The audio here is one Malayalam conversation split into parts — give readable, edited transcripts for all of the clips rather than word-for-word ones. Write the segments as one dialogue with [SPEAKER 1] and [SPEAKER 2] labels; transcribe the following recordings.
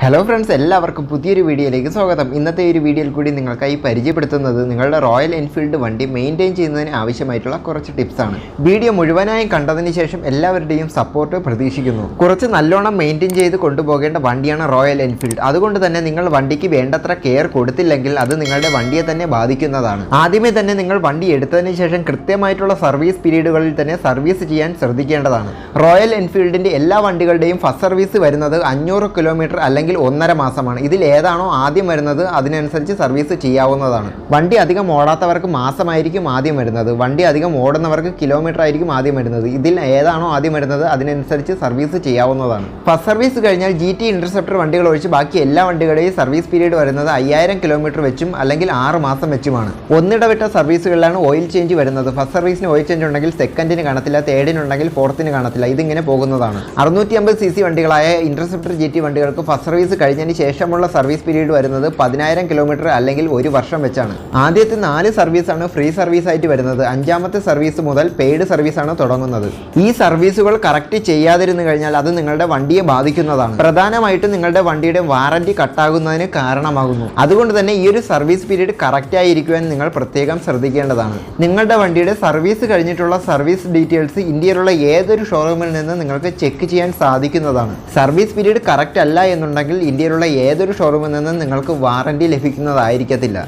[SPEAKER 1] ഹലോ ഫ്രണ്ട്സ്, എല്ലാവർക്കും പുതിയൊരു വീഡിയോയിലേക്ക് സ്വാഗതം. ഇന്നത്തെ ഒരു വീഡിയോയിൽ കൂടി നിങ്ങൾക്കായി പരിചയപ്പെടുത്തുന്നത് നിങ്ങളുടെ റോയൽ എൻഫീൽഡ് വണ്ടി മെയിൻറ്റെയിൻ ചെയ്യുന്നതിന് ആവശ്യമായിട്ടുള്ള കുറച്ച് ടിപ്സാണ്. വീഡിയോ മുഴുവനായും കണ്ടതിന് ശേഷം എല്ലാവരുടെയും സപ്പോർട്ട് പ്രതീക്ഷിക്കുന്നു. കുറച്ച് നല്ലോണം മെയിൻറ്റെയിൻ ചെയ്ത് കൊണ്ടുപോകേണ്ട വണ്ടിയാണ് റോയൽ എൻഫീൽഡ്. അതുകൊണ്ട് തന്നെ നിങ്ങൾ വണ്ടിക്ക് വേണ്ടത്ര കെയർ കൊടുത്തില്ലെങ്കിൽ അത് നിങ്ങളുടെ വണ്ടിയെ തന്നെ ബാധിക്കുന്നതാണ്. ആദ്യമേ തന്നെ നിങ്ങൾ വണ്ടി എടുത്തതിന് ശേഷം കൃത്യമായിട്ടുള്ള സർവീസ് പീരീഡുകളിൽ തന്നെ സർവീസ് ചെയ്യാൻ ശ്രദ്ധിക്കേണ്ടതാണ്. റോയൽ എൻഫീൽഡിൻ്റെ എല്ലാ വണ്ടികളുടെയും ഫസ്റ്റ് സർവീസ് വരുന്നത് 500 കിലോമീറ്റർ അല്ലെങ്കിൽ 1.5 മാസമാണ്. ഇതിൽ ഏതാണോ ആദ്യം വരുന്നത് അതിനനുസരിച്ച് സർവീസ് ചെയ്യാവുന്നതാണ്. വണ്ടി അധികം ഓടാത്തവർക്ക് മാസമായിരിക്കും ആദ്യം വരുന്നത്, വണ്ടി അധികം ഓടുന്നവർക്ക് കിലോമീറ്റർ ആയിരിക്കും ആദ്യം വരുന്നത്. ഇതിൽ ഏതാണോ ആദ്യം വരുന്നത് അതിനനുസരിച്ച് സർവീസ് ചെയ്യാവുന്നതാണ്. ഫസ്റ്റ് സർവീസ് കഴിഞ്ഞാൽ GT ഇന്റർസെപ്റ്റർ വണ്ടികൾ ഒഴിച്ച് ബാക്കി എല്ലാ വണ്ടികളുടെയും സർവീസ് പീരീഡ് വരുന്നത് 5000 കിലോമീറ്റർ വെച്ചും അല്ലെങ്കിൽ 6 മാസം വെച്ചുമാണ്. ഒന്നിടവിട്ട സർവീസുകളിലാണ് ഓയിൽ ചേഞ്ച് വരുന്നത്. ഫസ്റ്റ് സർവീസിന് ഓയിൽ ചേഞ്ച് ഉണ്ടെങ്കിൽ സെക്കൻഡിന് കാണത്തില്ല, തേർഡിനുണ്ടെങ്കിൽ ഫോർത്തിന് കാണത്തില്ല. ഇതിങ്ങനെ പോകുന്നതാണ്. 650 cc വണ്ടികളായ ഇന്റർസെപ്റ്റർ GT വണ്ടികൾക്ക് ഫസ്റ്റ് സർവീസ് കഴിഞ്ഞതിന് ശേഷമുള്ള സർവീസ് പീരീഡ് വരുന്നത് 10000 കിലോമീറ്റർ അല്ലെങ്കിൽ 1 വർഷം വെച്ചാണ്. ആദ്യത്തെ 4 സർവീസാണ് ഫ്രീ സർവീസ് ആയിട്ട് വരുന്നത്. 5ാമത്തെ സർവീസ് മുതൽ പെയ്ഡ് സർവീസാണ് തുടങ്ങുന്നത്. ഈ സർവീസുകൾ കറക്റ്റ് ചെയ്യാതിരുന്നു കഴിഞ്ഞാൽ അത് നിങ്ങളുടെ വണ്ടിയെ ബാധിക്കുന്നതാണ്. പ്രധാനമായിട്ടും നിങ്ങളുടെ വണ്ടിയുടെ വാറന്റി കട്ടാകുന്നതിന് കാരണമാകുന്നു. അതുകൊണ്ട് തന്നെ ഈ ഒരു സർവീസ് പീരീഡ് കറക്റ്റ് ആയിരിക്കുവാൻ നിങ്ങൾ പ്രത്യേകം ശ്രദ്ധിക്കേണ്ടതാണ്. നിങ്ങളുടെ വണ്ടിയുടെ സർവീസ് കഴിഞ്ഞിട്ടുള്ള സർവീസ് ഡീറ്റെയിൽസ് ഇന്ത്യയിലുള്ള ഏതൊരു ഷോറൂമിൽ നിന്ന് നിങ്ങൾക്ക് ചെക്ക് ചെയ്യാൻ സാധിക്കുന്നതാണ്. സർവീസ് പീരീഡ് കറക്റ്റ് അല്ല എന്നുണ്ടെങ്കിൽ ഇന്ത്യയിലുള്ള ഏതൊരു ഷോറൂമിൽ നിന്നും നിങ്ങൾക്ക് വാറണ്ടി ലഭിക്കുന്നതായിരിക്കത്തില്ല.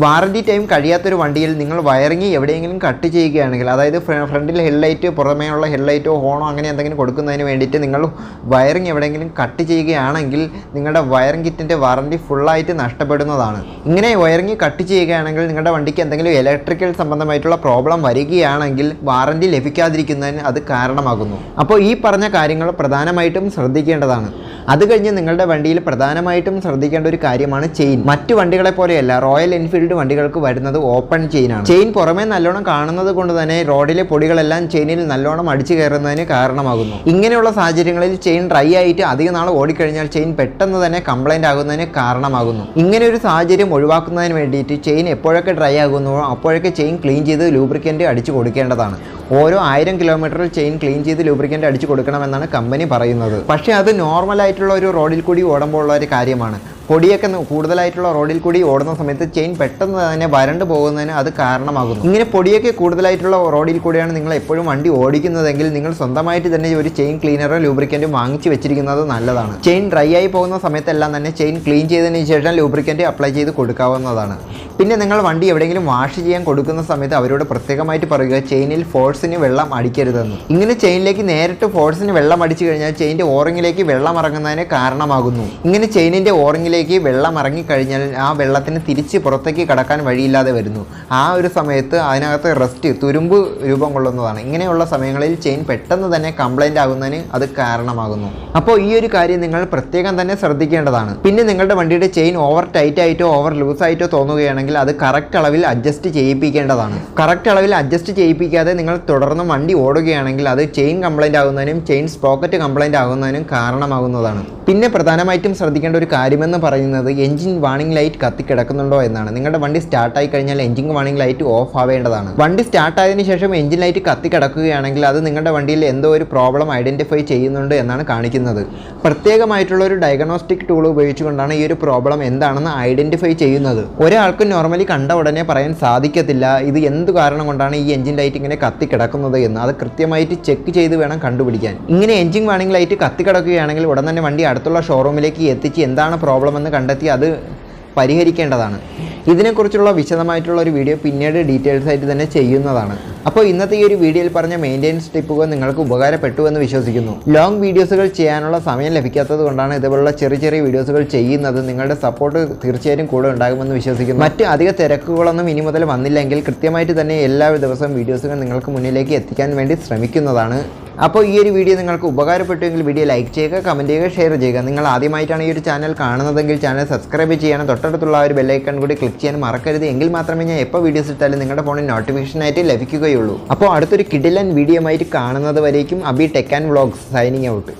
[SPEAKER 1] വാറണ്ടി ടൈം കഴിയാത്തൊരു വണ്ടിയിൽ നിങ്ങൾ വയറിങ് എവിടെയെങ്കിലും കട്ട് ചെയ്യുകയാണെങ്കിൽ, അതായത് ഫ്രണ്ടിൽ ഹെഡ്ലൈറ്റ്, പുറമേയുള്ള ഹെഡ്ലൈറ്റോ ഹോണോ അങ്ങനെ എന്തെങ്കിലും കൊടുക്കുന്നതിന് വേണ്ടിയിട്ട് നിങ്ങൾ വയറിങ് എവിടെയെങ്കിലും കട്ട് ചെയ്യുകയാണെങ്കിൽ നിങ്ങളുടെ വയറിങ് കിറ്റിൻ്റെ വാറണ്ടി ഫുള്ളായിട്ട് നഷ്ടപ്പെടുന്നതാണ്. ഇങ്ങനെ വയറിങ് കട്ട് ചെയ്യുകയാണെങ്കിൽ നിങ്ങളുടെ വണ്ടിക്ക് എന്തെങ്കിലും ഇലക്ട്രിക്കൽ സംബന്ധമായിട്ടുള്ള പ്രോബ്ലം വരികയാണെങ്കിൽ വാറണ്ടി ലഭിക്കാതിരിക്കുന്നതിന് അത് കാരണമാകുന്നു. അപ്പോൾ ഈ പറഞ്ഞ കാര്യങ്ങൾ പ്രധാനമായിട്ടും ശ്രദ്ധിക്കേണ്ടതാണ്. അത് കഴിഞ്ഞ് നിങ്ങളുടെ വണ്ടിയിൽ പ്രധാനമായിട്ടും ശ്രദ്ധിക്കേണ്ട ഒരു കാര്യമാണ് ചെയിൻ. മറ്റു വണ്ടികളെ പോലെയല്ല റോയൽ എൻഫീൽഡ് വണ്ടികൾക്ക് വരുന്നത് ഓപ്പൺ ചെയിനാണ്. ചെയിൻ പുറമേ നല്ലോണം കാണുന്നത് കൊണ്ട് തന്നെ റോഡിലെ പൊടികളെല്ലാം ചെയിനിൽ നല്ലോണം അടിച്ചു കയറുന്നതിന് കാരണമാകുന്നു. ഇങ്ങനെയുള്ള സാഹചര്യങ്ങളിൽ ചെയിൻ ഡ്രൈ ആയിട്ട് അധികം നാൾ ഓടിക്കഴിഞ്ഞാൽ ചെയിൻ പെട്ടെന്ന് തന്നെ കംപ്ലൈന്റ് ആകുന്നതിന് കാരണമാകുന്നു. ഇങ്ങനെ ഒരു സാഹചര്യം ഒഴിവാക്കുന്നതിന് വേണ്ടിയിട്ട് ചെയിൻ എപ്പോഴൊക്കെ ഡ്രൈ ആകുന്നുവോ അപ്പോഴൊക്കെ ചെയിൻ ക്ലീൻ ചെയ്ത് ലൂബ്രിക്കൻ്റ് അടിച്ചു കൊടുക്കേണ്ടതാണ്. ഓരോ 1000 കിലോമീറ്ററിൽ ചെയിൻ ക്ലീൻ ചെയ്ത് ലൂബ്രിക്കൻ്റ് അടിച്ചു കൊടുക്കണമെന്നാണ് കമ്പനി പറയുന്നത്. പക്ഷേ അത് നോർമലായിട്ടുള്ള ഒരു റോഡിൽ കൂടി ഓടുമ്പോൾ ഉള്ള ഒരു കാര്യമാണ്. പൊടിയൊക്കെ കൂടുതലായിട്ടുള്ള റോഡിൽ കൂടി ഓടുന്ന സമയത്ത് ചെയിൻ പെട്ടെന്ന് തന്നെ വരണ്ടു പോകുന്നതിന് അത് കാരണമാകുന്നു. ഇങ്ങനെ പൊടിയൊക്കെ കൂടുതലായിട്ടുള്ള റോഡിൽ കൂടിയാണ് നിങ്ങൾ എപ്പോഴും വണ്ടി ഓടിക്കുന്നതെങ്കിൽ നിങ്ങൾ സ്വന്തമായിട്ട് തന്നെ ഒരു ചെയിൻ ക്ലീനറോ ലൂബ്രിക്കൻറ്റും വാങ്ങിച്ചു വെച്ചിരിക്കുന്നത് നല്ലതാണ്. ചെയിൻ ഡ്രൈ ആയി പോകുന്ന സമയത്തെല്ലാം തന്നെ ചെയിൻ ക്ലീൻ ചെയ്തതിന് ശേഷം ലൂബ്രിക്കൻറ്റ് അപ്ലൈ ചെയ്ത് കൊടുക്കാവുന്നതാണ്. പിന്നെ നിങ്ങൾ വണ്ടി എവിടെയെങ്കിലും വാഷ് ചെയ്യാൻ കൊടുക്കുന്ന സമയത്ത് അവരോട് പ്രത്യേകമായിട്ട് പറയുക ചെയിനിൽ ഫോഴ്സിന് വെള്ളം അടിക്കരുതെന്ന്. ഇങ്ങനെ ചെയിനിലേക്ക് നേരിട്ട് ഫോഴ്സിന് വെള്ളം അടിച്ചു കഴിഞ്ഞാൽ ചെയിൻ്റെ ഓറിങ്ങിലേക്ക് വെള്ളം ഇറങ്ങുന്നതിന് കാരണമാകുന്നു. ഇങ്ങനെ ചെയിനിൻ്റെ ഓറിങ്ങിലേക്ക് വെള്ളം ഇറങ്ങിക്കഴിഞ്ഞാൽ ആ വെള്ളത്തിന് തിരിച്ച് പുറത്തേക്ക് കടക്കാൻ വഴിയില്ലാതെ വരുന്നു. ആ ഒരു സമയത്ത് അതിനകത്ത് തുരുമ്പ് രൂപം കൊള്ളുന്നതാണ്. ഇങ്ങനെയുള്ള സമയങ്ങളിൽ ചെയിൻ പെട്ടെന്ന് തന്നെ കംപ്ലൈൻ്റ് ആകുന്നതിന് അത് കാരണമാകുന്നു. അപ്പോൾ ഈ ഒരു കാര്യം നിങ്ങൾ പ്രത്യേകം തന്നെ ശ്രദ്ധിക്കേണ്ടതാണ്. പിന്നെ നിങ്ങളുടെ വണ്ടിയുടെ ചെയിൻ ഓവർ ടൈറ്റ് ആയിട്ടോ ഓവർ ലൂസ് ആയിട്ടോ തോന്നുകയാണെങ്കിൽ അത് കറക്റ്റ് അളവിൽ അഡ്ജസ്റ്റ് ചെയ്യിപ്പിക്കേണ്ടതാണ്. കറക്റ്റ് അളവിൽ അഡ്ജസ്റ്റ് ചെയ്യിപ്പിക്കാതെ നിങ്ങൾ തുടർന്ന് വണ്ടി ഓടുകയാണെങ്കിൽ അത് ചെയിൻ കംപ്ലൈൻ്റ് ആകുന്നതിനും ചെയിൻ സ്പ്രോക്കറ്റ് കംപ്ലൈൻ്റ് ആകുന്നതിനും കാരണമാകുന്നതാണ്. പിന്നെ പ്രധാനമായിട്ടും ശ്രദ്ധിക്കേണ്ട ഒരു കാര്യമെന്ന് പറയുന്നത് എഞ്ചിൻ വാണിംഗ് ലൈറ്റ് കത്തിക്കിടക്കുന്നുണ്ടോ എന്നാണ്. നിങ്ങളുടെ വണ്ടി സ്റ്റാർട്ടായി കഴിഞ്ഞാൽ എഞ്ചിൻ വാണിംഗ് ലൈറ്റ് ഓഫ് ആവേണ്ടതാണ്. വണ്ടി സ്റ്റാർട്ടായതിനു ശേഷം എഞ്ചിൻ ലൈറ്റ് കത്തിക്കിടക്കുകയാണെങ്കിൽ അത് നിങ്ങളുടെ വണ്ടിയിൽ എന്തോ ഒരു പ്രോബ്ലം ഐഡൻറ്റിഫൈ ചെയ്യുന്നുണ്ട് എന്നാണ് കാണിക്കുന്നത്. പ്രത്യേകമായിട്ടുള്ള ഒരു ഡയഗ്നോസ്റ്റിക് ടൂൾ ഉപയോഗിച്ചുകൊണ്ടാണ് ഈ ഒരു പ്രോബ്ലം എന്താണെന്ന് ഐഡൻറ്റിഫൈ ചെയ്യുന്നത്. ഒരാൾക്ക് നോർമലി കണ്ട ഉടനെ പറയാൻ സാധിക്കത്തില്ല ഇത് എന്ത് കാരണം കൊണ്ടാണ് ഈ എഞ്ചിൻ ലൈറ്റ് ഇങ്ങനെ കത്തിക്കിടക്കുന്നത് എന്ന്. അത് കൃത്യമായിട്ട് ചെക്ക് ചെയ്ത് വേണം കണ്ടുപിടിക്കാൻ. ഇങ്ങനെ എഞ്ചിൻ വാണിംഗ് ലൈറ്റ് കത്തിക്കിടക്കുകയാണെങ്കിൽ ഉടൻ തന്നെ വണ്ടി അടുത്തുള്ള ഷോറൂമിലേക്ക് എത്തിച്ച് എന്താണ് പ്രോബ്ലം എന്ന് കണ്ടെത്തി അത് പരിഹരിക്കേണ്ടതാണ്. ഇതിനെക്കുറിച്ചുള്ള വിശദമായിട്ടുള്ള ഒരു വീഡിയോ പിന്നീട് ഡീറ്റെയിൽസ് ആയിട്ട് തന്നെ ചെയ്യുന്നതാണ്. അപ്പോൾ ഇന്നത്തെ ഈ ഒരു വീഡിയോയിൽ പറഞ്ഞ മെയിൻ്റെനൻസ് ടിപ്പുകൾ നിങ്ങൾക്ക് ഉപകാരപ്പെട്ടു എന്ന് വിശ്വസിക്കുന്നു. ലോങ് വീഡിയോസുകൾ ചെയ്യാനുള്ള സമയം ലഭിക്കാത്തത് കൊണ്ടാണ് ഇതുപോലുള്ള ചെറിയ വീഡിയോസുകൾ ചെയ്യുന്നത്. നിങ്ങളുടെ സപ്പോർട്ട് തീർച്ചയായും കൂടെ ഉണ്ടാകുമെന്ന് വിശ്വസിക്കുന്നു. മറ്റ് അധിക തിരക്കുകളൊന്നും ഇനി മുതൽ വന്നില്ലെങ്കിൽ കൃത്യമായിട്ട് തന്നെ എല്ലാ ദിവസവും വീഡിയോസുകൾ നിങ്ങൾക്ക് മുന്നിലേക്ക് എത്തിക്കാൻ വേണ്ടി ശ്രമിക്കുന്നതാണ്. അപ്പോൾ ഈ ഒരു വീഡിയോ നിങ്ങൾക്ക് ഉപകാരപ്പെട്ടുവെങ്കിൽ വീഡിയോ ലൈക്ക് ചെയ്യുക, കമൻറ്റ് ചെയ്യുക, ഷെയർ ചെയ്യുക. നിങ്ങൾ ആദ്യമായിട്ടാണ് ഈ ഒരു ചാനൽ കാണുന്നതെങ്കിൽ ചാനൽ സബ്സ്ക്രൈബ് ചെയ്യാനും തൊട്ടടുത്തുള്ള ഒരു ബെല്ലൈക്കൺ കൂടി ക്ലിക്ക് ചെയ്യാൻ മറക്കരുത്. എങ്കിൽ മാത്രമേ ഞാൻ എപ്പോൾ വീഡിയോസ് ഇട്ടാലും നിങ്ങളുടെ ഫോണിൽ നോട്ടിഫിക്കേഷനായിട്ട് ലഭിക്കുകയുള്ളൂ. അപ്പോൾ അടുത്തൊരു കിടിലൻ വീഡിയോ ആയിട്ട് കാണുന്നത് വരേക്കും Abi tech and vlogs signing out.